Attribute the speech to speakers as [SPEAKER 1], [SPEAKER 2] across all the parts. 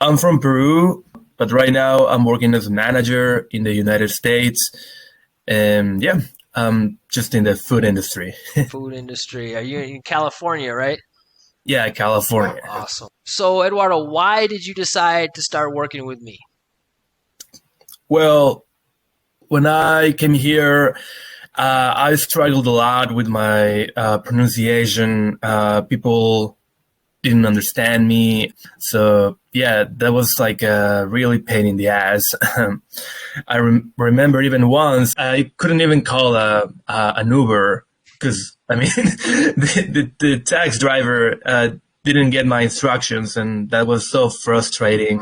[SPEAKER 1] I'm from Peru, but right now I'm working as a manager in the United States. And yeah, I'm just in the food industry.
[SPEAKER 2] Food industry. Are you in California, right?
[SPEAKER 1] Yeah, California.
[SPEAKER 2] Awesome. So, Eduardo, why did you decide to start working with me?
[SPEAKER 1] Well, when I came here, I struggled a lot with my pronunciation. People didn't understand me. So yeah, that was like a really pain in the ass. I remember even once I couldn't even call an Uber because I mean the tax driver didn't get my instructions, and that was so frustrating.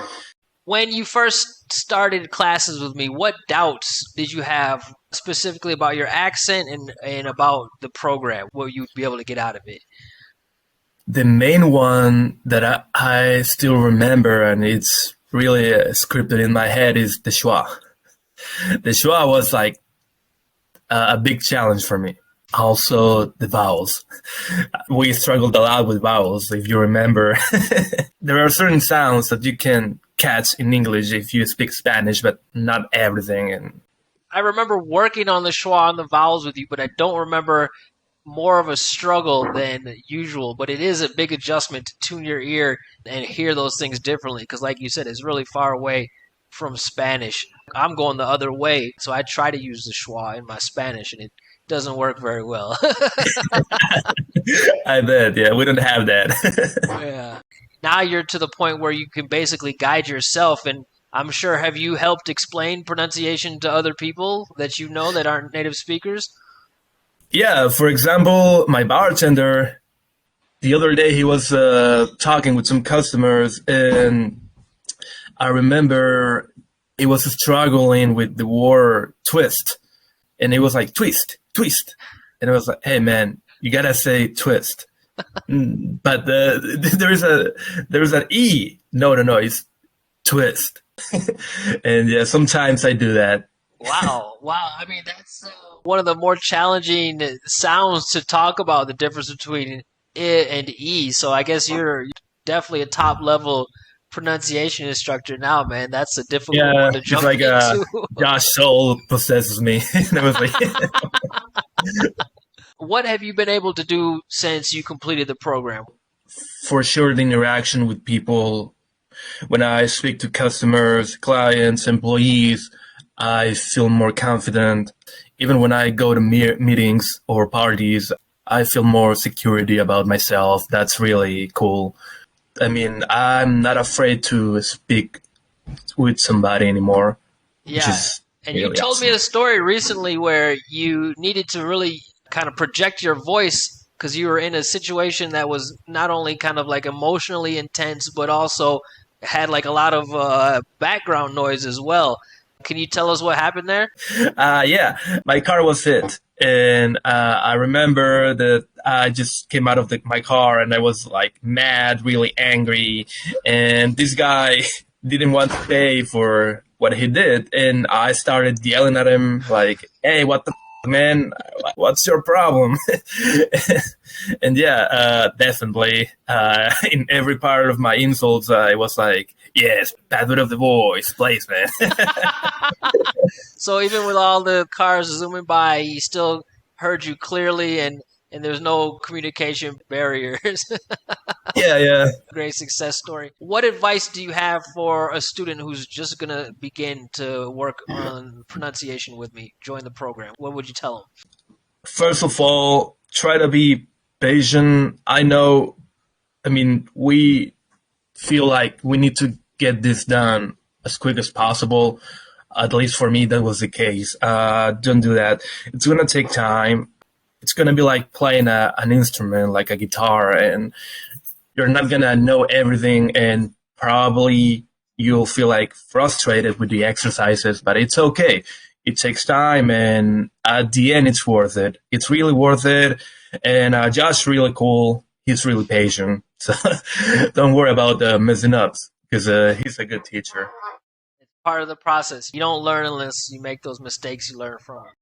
[SPEAKER 2] When you first started classes with me, what doubts did you have specifically about your accent and about the program? What you'd be able to get out of it?
[SPEAKER 1] The main one that I still remember, and it's really scripted in my head, is the schwa. The schwa was like a big challenge for me. Also, the vowels. We struggled a lot with vowels, if you remember. There are certain sounds that you can catch in English if you speak Spanish, but not everything. And
[SPEAKER 2] I remember working on the schwa and the vowels with you, but I don't remember more of a struggle than usual. But it is a big adjustment to tune your ear and hear those things differently because, like you said, it's really far away from Spanish. I'm going the other way, so I try to use the schwa in my Spanish, and it doesn't work very well.
[SPEAKER 1] I bet, yeah, we don't have that.
[SPEAKER 2] Yeah. Now you're to the point where you can basically guide yourself, and I'm sure have you helped explain pronunciation to other people that you know that aren't native speakers?
[SPEAKER 1] Yeah, for example, my bartender, the other day he was talking with some customers, and I remember he was struggling with the word twist, and he was like, twist, twist. And I was like, hey, man, you gotta say twist. But there's an E. No, it's twist. And yeah, sometimes I do that.
[SPEAKER 2] Wow, wow. I mean, that's one of the more challenging sounds to talk about the difference between I and E. So I guess you're definitely a top level pronunciation instructor now, man. That's a difficult
[SPEAKER 1] Yeah,
[SPEAKER 2] one to
[SPEAKER 1] it's
[SPEAKER 2] jump
[SPEAKER 1] like
[SPEAKER 2] into.
[SPEAKER 1] Josh soul possesses me. And I was like,
[SPEAKER 2] What have you been able to do since you completed the program?
[SPEAKER 1] for sure, the interaction with people when I speak to customers, clients, employees, I feel more confident. Even when I go to meetings or parties, I feel more security about myself. That's really cool. I mean, I'm not afraid to speak with somebody anymore, which
[SPEAKER 2] Yeah.
[SPEAKER 1] is
[SPEAKER 2] And you
[SPEAKER 1] really
[SPEAKER 2] told me
[SPEAKER 1] awesome.
[SPEAKER 2] a story recently where you needed to really kind of project your voice because you were in a situation that was not only kind of like emotionally intense, but also had like a lot of background noise as well. Can you tell us what happened there?
[SPEAKER 1] Yeah, my car was hit. And I remember that I just came out of my car and I was like mad, really angry. And this guy didn't want to pay for what he did. And I started yelling at him like, hey, what the man? What's your problem? And yeah, definitely. In every part of my insults, I was like, yes, bad bit of the voice, please, man.
[SPEAKER 2] So even with all the cars zooming by, he still heard you clearly and there's no communication barriers.
[SPEAKER 1] Yeah, yeah.
[SPEAKER 2] Great success story. What advice do you have for a student who's just going to begin to work on pronunciation with me, join the program? What would you tell them?
[SPEAKER 1] First of all, try to be patient. I know, I mean, we feel like we need to get this done as quick as possible. At least for me, that was the case. Don't do that. It's going to take time. It's going to be like playing an instrument, like a guitar, and you're not going to know everything, and probably you'll feel like frustrated with the exercises, but it's okay. It takes time, and at the end, it's worth it. It's really worth it. And Josh's really cool. He's really patient. So don't worry about messing ups because he's a good teacher.
[SPEAKER 2] It's part of the process. You don't learn unless you make those mistakes you learn from.